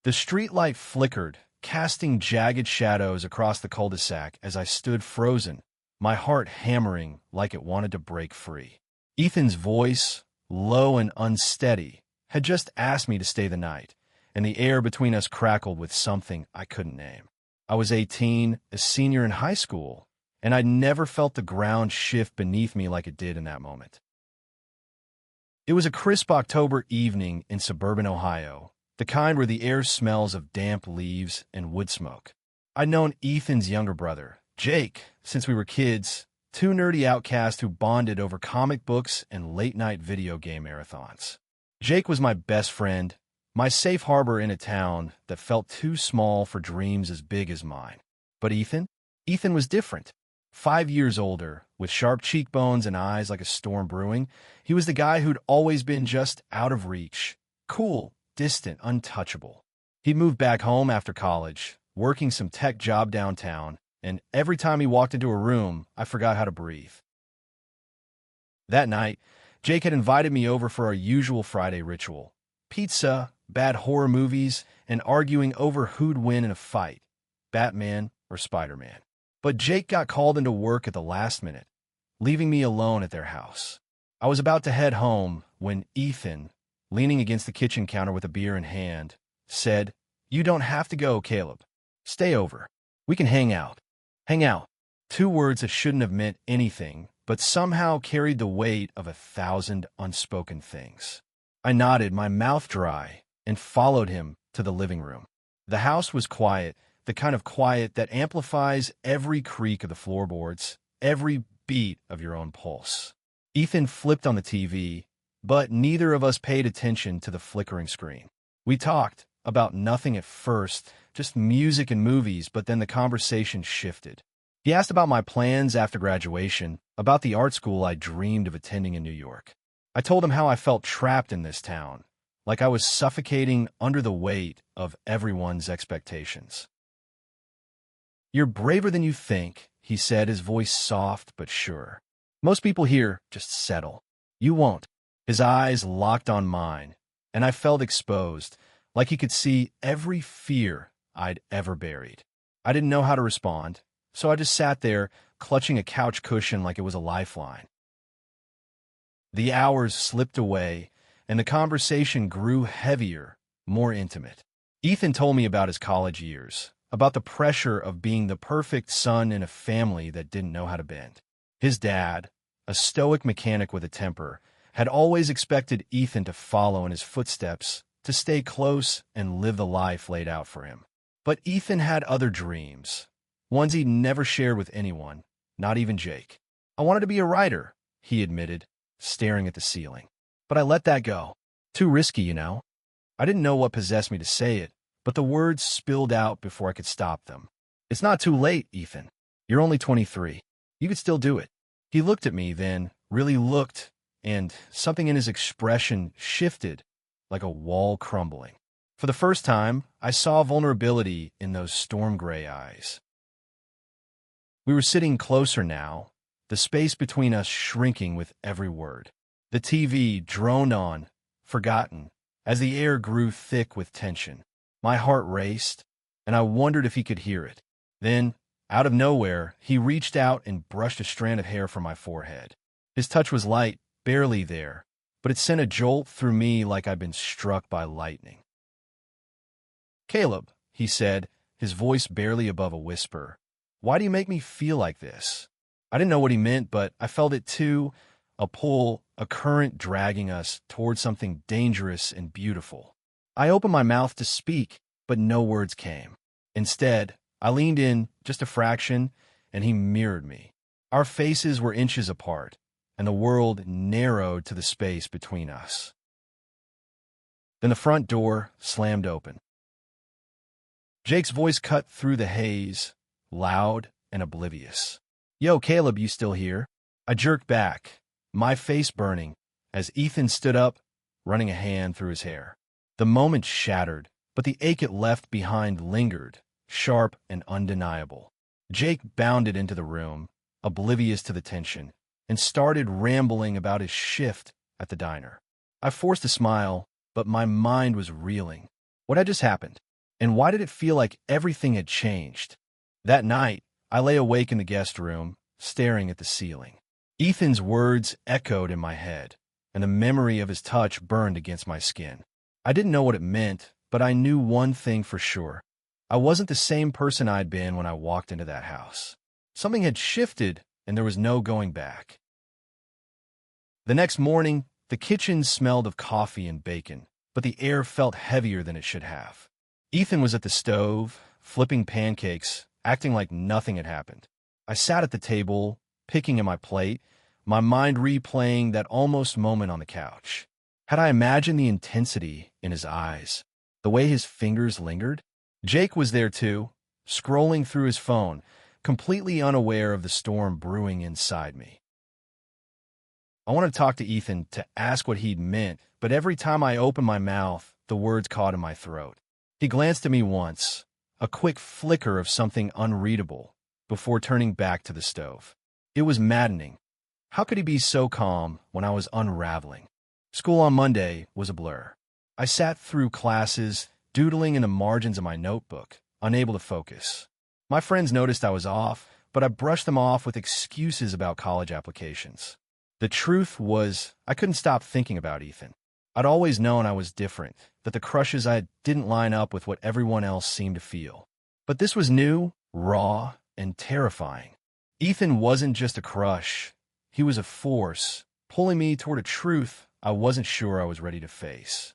The streetlight flickered, casting jagged shadows across the cul-de-sac as I stood frozen, my heart hammering like it wanted to break free. Ethan's voice, low and unsteady, had just asked me to stay the night, and the air between us crackled with something I couldn't name. I was 18, a senior in high school, and I'd never felt the ground shift beneath me like it did in that moment. It was a crisp October evening in suburban Ohio, the kind where the air smells of damp leaves and wood smoke. I'd known Ethan's younger brother, Jake, since we were kids, two nerdy outcasts who bonded over comic books and late-night video game marathons. Jake was my best friend, my safe harbor in a town that felt too small for dreams as big as mine. But Ethan? Ethan was different. 5 years older, with sharp cheekbones and eyes like a storm brewing, he was the guy who'd always been just out of reach. Cool, distant, untouchable. He'd moved back home after college, working some tech job downtown, and every time he walked into a room, I forgot how to breathe. That night, Jake had invited me over for our usual Friday ritual. Pizza, bad horror movies, and arguing over who'd win in a fight, Batman or Spider-Man. But Jake got called into work at the last minute, leaving me alone at their house. I was about to head home when Ethan, leaning against the kitchen counter with a beer in hand, said, "You don't have to go, Caleb. Stay over. We can hang out." Hang out. 2 words that shouldn't have meant anything, but somehow carried the weight of 1,000 unspoken things. I nodded, my mouth dry, and followed him to the living room. The house was quiet, the kind of quiet that amplifies every creak of the floorboards, every beat of your own pulse. Ethan flipped on the TV, but neither of us paid attention to the flickering screen. We talked about nothing at first, just music and movies, but then the conversation shifted. He asked about my plans after graduation, about the art school I dreamed of attending in New York. I told him how I felt trapped in this town, like I was suffocating under the weight of everyone's expectations. "You're braver than you think," he said, his voice soft but sure. "Most people here just settle. You won't." His eyes locked on mine, and I felt exposed, like he could see every fear I'd ever buried. I didn't know how to respond, so I just sat there, clutching a couch cushion like it was a lifeline. The hours slipped away, and the conversation grew heavier, more intimate. Ethan told me about his college years, about the pressure of being the perfect son in a family that didn't know how to bend. His dad, a stoic mechanic with a temper, had always expected Ethan to follow in his footsteps, to stay close and live the life laid out for him. But Ethan had other dreams, ones he'd never shared with anyone, not even Jake. "I wanted to be a writer," he admitted, staring at the ceiling. "But I let that go. Too risky, you know." I didn't know what possessed me to say it, but the words spilled out before I could stop them. "It's not too late, Ethan. You're only 23. You could still do it." He looked at me then, really looked, and something in his expression shifted, like a wall crumbling. For the first time, I saw vulnerability in those storm-gray eyes. We were sitting closer now, the space between us shrinking with every word. The TV droned on, forgotten, as the air grew thick with tension. My heart raced, and I wondered if he could hear it. Then, out of nowhere, he reached out and brushed a strand of hair from my forehead. His touch was light, barely there, but it sent a jolt through me like I'd been struck by lightning. "Caleb," he said, his voice barely above a whisper, "why do you make me feel like this?" I didn't know what he meant, but I felt it too, a pull, a current dragging us toward something dangerous and beautiful. I opened my mouth to speak, but no words came. Instead, I leaned in just a fraction, and he mirrored me. Our faces were inches apart, and the world narrowed to the space between us. Then the front door slammed open. Jake's voice cut through the haze, loud and oblivious. "Yo, Caleb, you still here?" I jerked back, my face burning, as Ethan stood up, running a hand through his hair. The moment shattered, but the ache it left behind lingered, sharp and undeniable. Jake bounded into the room, oblivious to the tension, and started rambling about his shift at the diner. I forced a smile, but my mind was reeling. What had just happened? And why did it feel like everything had changed? That night, I lay awake in the guest room, staring at the ceiling. Ethan's words echoed in my head, and the memory of his touch burned against my skin. I didn't know what it meant, but I knew one thing for sure. I wasn't the same person I'd been when I walked into that house. Something had shifted, and there was no going back. The next morning, the kitchen smelled of coffee and bacon, but the air felt heavier than it should have. Ethan was at the stove, flipping pancakes, acting like nothing had happened. I sat at the table, picking at my plate, my mind replaying that almost moment on the couch. Had I imagined the intensity in his eyes, the way his fingers lingered? Jake was there too, scrolling through his phone, completely unaware of the storm brewing inside me. I wanted to talk to Ethan to ask what he'd meant, but every time I opened my mouth, the words caught in my throat. He glanced at me once, a quick flicker of something unreadable, before turning back to the stove. It was maddening. How could he be so calm when I was unraveling? School on Monday was a blur. I sat through classes, doodling in the margins of my notebook, unable to focus. My friends noticed I was off, but I brushed them off with excuses about college applications. The truth was, I couldn't stop thinking about Ethan. I'd always known I was different, that the crushes I had didn't line up with what everyone else seemed to feel. But this was new, raw, and terrifying. Ethan wasn't just a crush. He was a force, pulling me toward a truth I wasn't sure I was ready to face.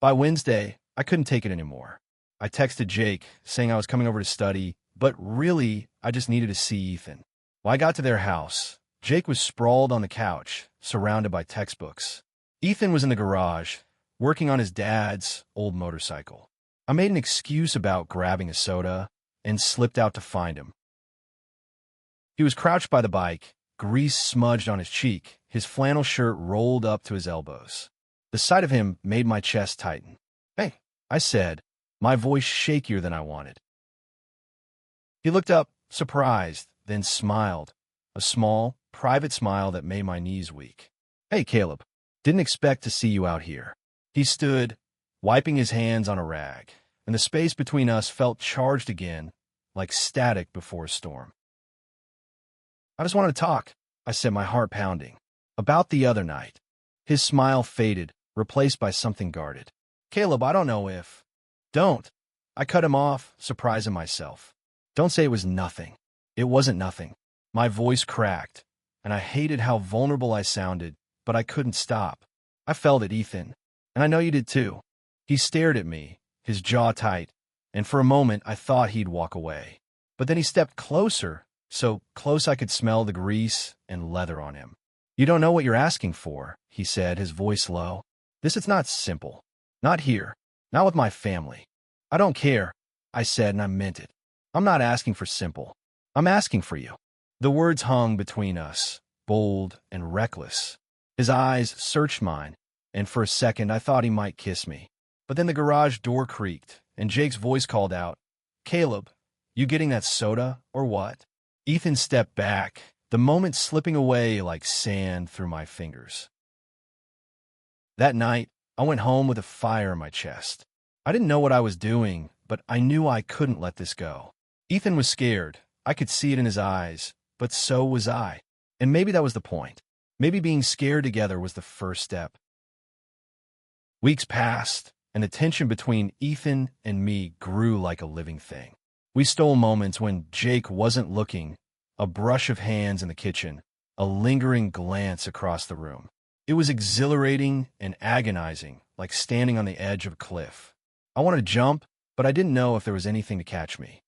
By Wednesday, I couldn't take it anymore. I texted Jake, saying I was coming over to study, but really, I just needed to see Ethan. When I got to their house, Jake was sprawled on the couch, surrounded by textbooks. Ethan was in the garage, working on his dad's old motorcycle. I made an excuse about grabbing a soda and slipped out to find him. He was crouched by the bike, grease smudged on his cheek, his flannel shirt rolled up to his elbows. The sight of him made my chest tighten. "Hey," I said, my voice shakier than I wanted. He looked up, surprised, then smiled, a small, private smile that made my knees weak. "Hey, Caleb, didn't expect to see you out here." He stood, wiping his hands on a rag, and the space between us felt charged again, like static before a storm. "I just wanted to talk," I said, my heart pounding. "About the other night." His smile faded, replaced by something guarded. "Caleb, I don't know if—" "Don't." I cut him off, surprising myself. "Don't say it was nothing." It wasn't nothing. My voice cracked, and I hated how vulnerable I sounded, but I couldn't stop. I felt it, Ethan, and I know you did too. He stared at me, his jaw tight, and for a moment I thought he'd walk away. But then he stepped closer, so close I could smell the grease and leather on him. "You don't know what you're asking for," he said, his voice low. "This is not simple. Not here. Not with my family." "I don't care," I said, and I meant it. "I'm not asking for simple. I'm asking for you." The words hung between us, bold and reckless. His eyes searched mine, and for a second I thought he might kiss me. But then the garage door creaked, and Jake's voice called out, "Caleb, you getting that soda, or what?" Ethan stepped back, the moment slipping away like sand through my fingers. That night, I went home with a fire in my chest. I didn't know what I was doing, but I knew I couldn't let this go. Ethan was scared. I could see it in his eyes, but so was I. And maybe that was the point. Maybe being scared together was the first step. Weeks passed, and the tension between Ethan and me grew like a living thing. We stole moments when Jake wasn't looking, a brush of hands in the kitchen, a lingering glance across the room. It was exhilarating and agonizing, like standing on the edge of a cliff. I wanted to jump, but I didn't know if there was anything to catch me.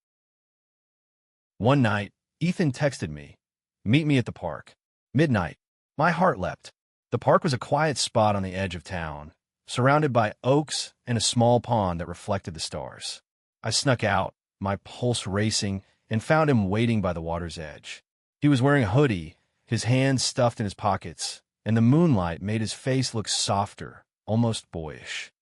One night, Ethan texted me, "Meet me at the park." Midnight. My heart leapt. The park was a quiet spot on the edge of town, surrounded by oaks and a small pond that reflected the stars. I snuck out, my pulse racing, and found him waiting by the water's edge. He was wearing a hoodie, his hands stuffed in his pockets, and the moonlight made his face look softer, almost boyish.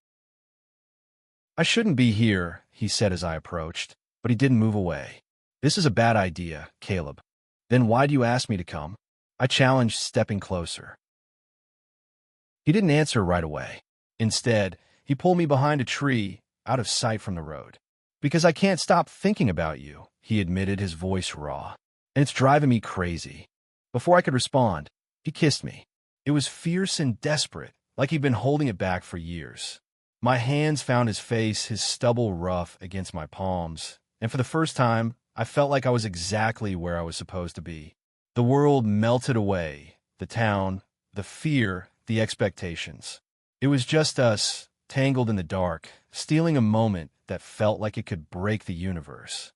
"I shouldn't be here," he said as I approached, but he didn't move away. "This is a bad idea, Caleb." "Then why do you ask me to come?" I challenged, stepping closer. He didn't answer right away. Instead, he pulled me behind a tree, out of sight from the road. Because I can't stop thinking about you, he admitted, his voice raw. And it's driving me crazy. Before I could respond, he kissed me. It was fierce and desperate, like he'd been holding it back for years. My hands found his face, his stubble rough against my palms, and for the first time, I felt like I was exactly where I was supposed to be. The world melted away, the town, the fear, the expectations. It was just us, tangled in the dark, stealing a moment that felt like it could break the universe.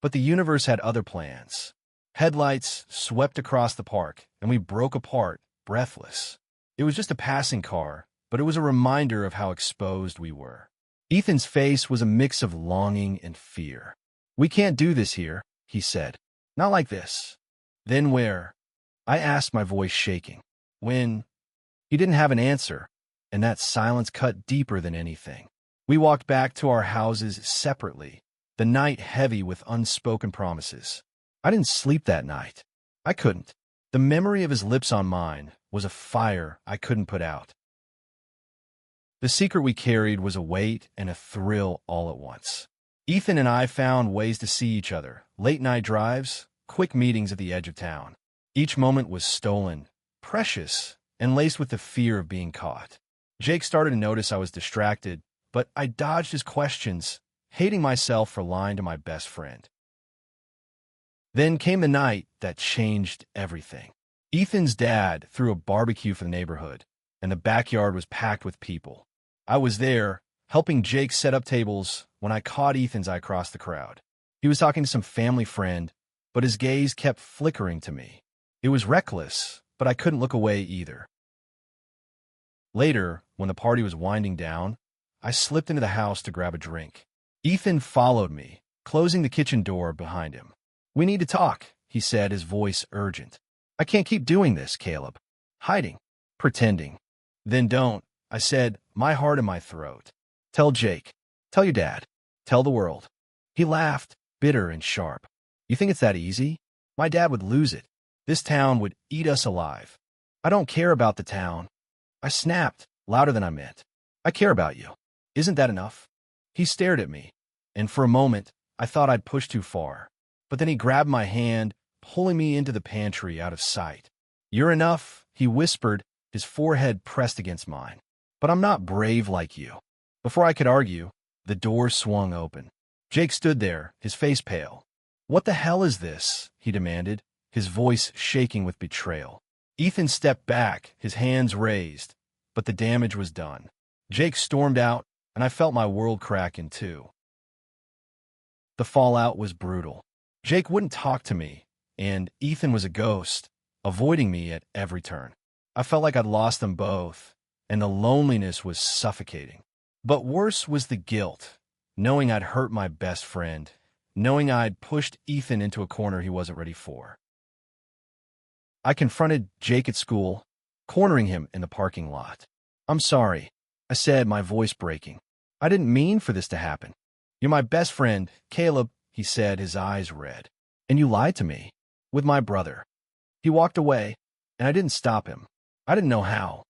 But the universe had other plans. Headlights swept across the park, and we broke apart, breathless. It was just a passing car, but it was a reminder of how exposed we were. Ethan's face was a mix of longing and fear. "We can't do this here," he said. "Not like this." "Then where?" I asked, my voice shaking. "When?" He didn't have an answer, and that silence cut deeper than anything. We walked back to our houses separately, the night heavy with unspoken promises. I didn't sleep that night. I couldn't. The memory of his lips on mine was a fire I couldn't put out. The secret we carried was a weight and a thrill all at once. Ethan and I found ways to see each other, late-night drives, quick meetings at the edge of town. Each moment was stolen, precious, and laced with the fear of being caught. Jake started to notice I was distracted, but I dodged his questions, hating myself for lying to my best friend. Then came the night that changed everything. Ethan's dad threw a barbecue for the neighborhood, and the backyard was packed with people. I was there, helping Jake set up tables, when I caught Ethan's eye across the crowd. He was talking to some family friend, but his gaze kept flickering to me. It was reckless, but I couldn't look away either. Later, when the party was winding down, I slipped into the house to grab a drink. Ethan followed me, closing the kitchen door behind him. "We need to talk," he said, his voice urgent. "I can't keep doing this, Caleb. Hiding. Pretending." "Then don't," I said, my heart in my throat. "Tell Jake. Tell your dad. Tell the world." He laughed, bitter and sharp. "You think it's that easy? My dad would lose it. This town would eat us alive." "I don't care about the town." I snapped, louder than I meant. "I care about you. Isn't that enough?" He stared at me, and for a moment, I thought I'd pushed too far. But then he grabbed my hand, pulling me into the pantry out of sight. "You're enough," he whispered, his forehead pressed against mine. "But I'm not brave like you." Before I could argue, the door swung open. Jake stood there, his face pale. "What the hell is this?" he demanded, his voice shaking with betrayal. Ethan stepped back, his hands raised, but the damage was done. Jake stormed out, and I felt my world crack in two. The fallout was brutal. Jake wouldn't talk to me, and Ethan was a ghost, avoiding me at every turn. I felt like I'd lost them both, and the loneliness was suffocating. But worse was the guilt, knowing I'd hurt my best friend, knowing I'd pushed Ethan into a corner he wasn't ready for. I confronted Jake at school, cornering him in the parking lot. "I'm sorry," I said, my voice breaking. "I didn't mean for this to happen." "You're my best friend, Caleb," he said, his eyes red. "And you lied to me. With my brother." He walked away, and I didn't stop him. I didn't know how.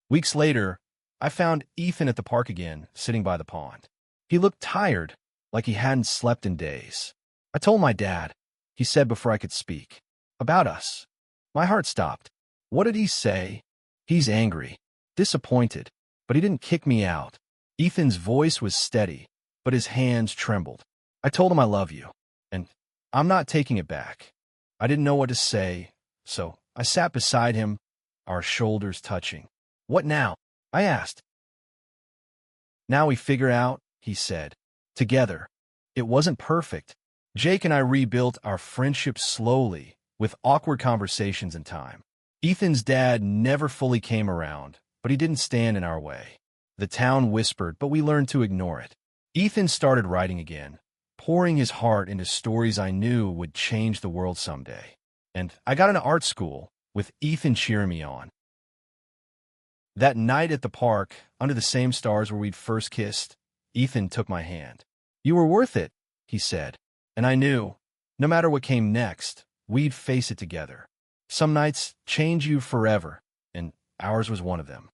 Weeks later, I found Ethan at the park again, sitting by the pond. He looked tired, like he hadn't slept in days. "I told my dad," he said before I could speak. "About us." My heart stopped. What did he say? He's angry, disappointed, but he didn't kick me out. Ethan's voice was steady, but his hands trembled. "I told him I love you, and I'm not taking it back." I didn't know what to say, so I sat beside him, our shoulders touching. "What now?" I asked. "Now we figure out," he said. "Together." It wasn't perfect. Jake and I rebuilt our friendship slowly, with awkward conversations and time. Ethan's dad never fully came around, but he didn't stand in our way. The town whispered, but we learned to ignore it. Ethan started writing again, pouring his heart into stories I knew would change the world someday. And I got into art school, with Ethan cheering me on. That night at the park, under the same stars where we'd first kissed, Ethan took my hand. "You were worth it," he said. And I knew, no matter what came next, we'd face it together. Some nights change you forever, and ours was one of them.